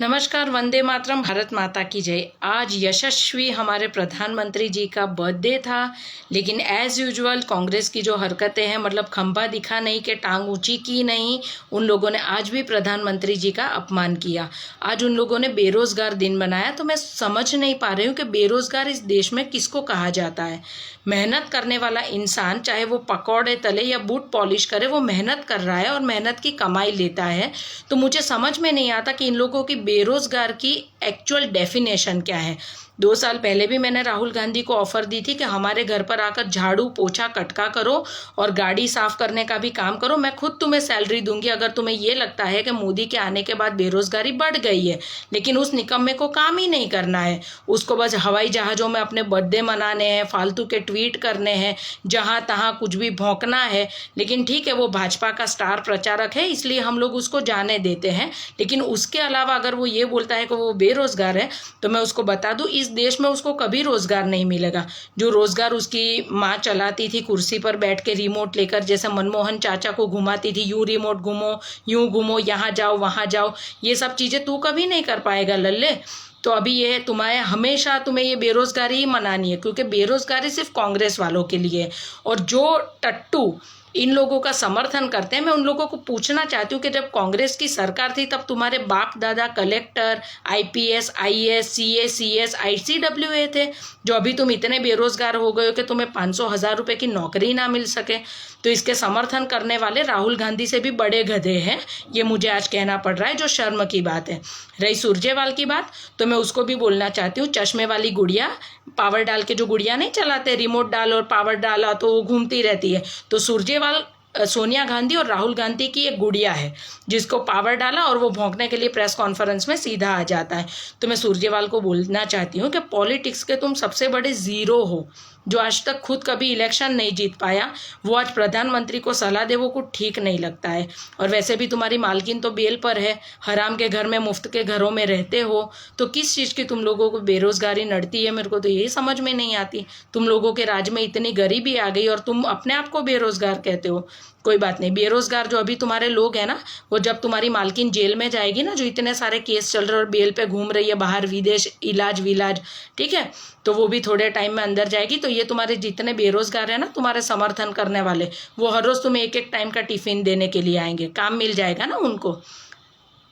नमस्कार, वंदे मातरम, भारत माता की जय। आज यशस्वी हमारे प्रधानमंत्री जी का बर्थडे था, लेकिन एज यूजुअल कांग्रेस की जो हरकतें हैं, मतलब खंभा दिखा नहीं कि टांग ऊंची की नहीं, उन लोगों ने आज भी प्रधानमंत्री जी का अपमान किया। आज उन लोगों ने बेरोजगार दिन बनाया। तो मैं समझ नहीं पा रही हूँ कि बेरोजगार इस देश में किसको कहा जाता है। मेहनत करने वाला इंसान, चाहे वो पकौड़े तले या बूट पॉलिश करे, वो मेहनत कर रहा है और मेहनत की कमाई लेता है। तो मुझे समझ में नहीं आता कि इन लोगों की बेरोजगार की एक्चुअल डेफिनेशन क्या है। 2 साल पहले भी मैंने राहुल गांधी को ऑफर दी थी कि हमारे घर पर आकर झाड़ू पोछा कटका करो और गाड़ी साफ करने का भी काम करो, मैं खुद तुम्हें सैलरी दूंगी अगर तुम्हें ये लगता है कि मोदी के आने के बाद बेरोजगारी बढ़ गई है। लेकिन उस निकम्मे को काम ही नहीं करना है, उसको बस हवाई जहाज़ों में अपने बर्थडे मनाने हैं, फालतू के ट्वीट करने हैं, जहां तहां कुछ भी भौंकना है। लेकिन ठीक है, वो भाजपा का स्टार प्रचारक है, इसलिए हम लोग उसको जाने देते हैं। लेकिन उसके अलावा अगर वो ये बोलता है कि वो बेरोजगार है, तो मैं उसको बता दूं, इस देश में उसको कभी रोजगार नहीं मिलेगा। जो रोजगार उसकी माँ चलाती थी कुर्सी पर बैठ के रिमोट लेकर, जैसे मनमोहन चाचा को घुमाती थी, यूं रिमोट घुमो, यूं घुमो, यहाँ जाओ वहां जाओ, ये सब चीजें तू कभी नहीं कर पाएगा लल्ले। तो अभी ये तुम्हारे हमेशा तुम्हें ये बेरोजगारी ही मनानी है, क्योंकि बेरोजगारी सिर्फ कांग्रेस वालों के लिए है। और जो टट्टू इन लोगों का समर्थन करते हैं, मैं उन लोगों को पूछना चाहती हूँ कि जब कांग्रेस की सरकार थी तब तुम्हारे बाप दादा collector, IPS, IAS, CA, CS, ICWA थे, जो अभी तुम इतने बेरोजगार हो गए हो कि तुम्हें 500,000 रुपए की नौकरी ना मिल सके। तो इसके समर्थन करने वाले राहुल गांधी से भी बड़े गधे हैं, ये मुझे आज कहना पड़ रहा है, जो शर्म की बात है। रही सुरजेवाल की बात, तो मैं उसको भी बोलना चाहती हूँ, चश्मे वाली गुड़िया, पावर डाल के जो गुड़िया नहीं चलाते, रिमोट डाल और पावर डाला तो वो घूमती रहती है, तो सुरजेवाल सोनिया गांधी और राहुल गांधी की एक गुड़िया है, जिसको पावर डाला और वो भौंकने के लिए प्रेस कॉन्फ्रेंस में सीधा आ जाता है। तो मैं सुरजेवाल को बोलना चाहती हूँ कि पॉलिटिक्स के तुम सबसे बड़े जीरो हो, जो आज तक खुद कभी इलेक्शन नहीं जीत पाया, वो आज प्रधानमंत्री को सलाह दे, वो कुछ ठीक नहीं लगता है। और वैसे भी तुम्हारी मालकिन तो बेल पर है, हराम के घर में, मुफ्त के घरों में रहते हो, तो किस चीज़ की तुम लोगों को बेरोजगारी नड़ती है, मेरे को तो यही समझ में नहीं आती। तुम लोगों के राज में इतनी गरीबी आ गई और तुम अपने आप को बेरोजगार कहते हो। कोई बात नहीं, बेरोजगार जो अभी तुम्हारे लोग हैं ना, वो जब तुम्हारी मालकिन जेल में जाएगी ना, जो इतने सारे केस चल रहे और बेल पे घूम रही है बाहर विदेश, इलाज विलाज, ठीक है, तो वो भी थोड़े टाइम में अंदर जाएगी। तो ये तुम्हारे जितने बेरोजगार है ना, तुम्हारे समर्थन करने वाले, वो हर रोज तुम्हें एक एक टाइम का टिफिन देने के लिए आएंगे, काम मिल जाएगा ना उनको।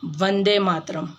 वंदे मातरम।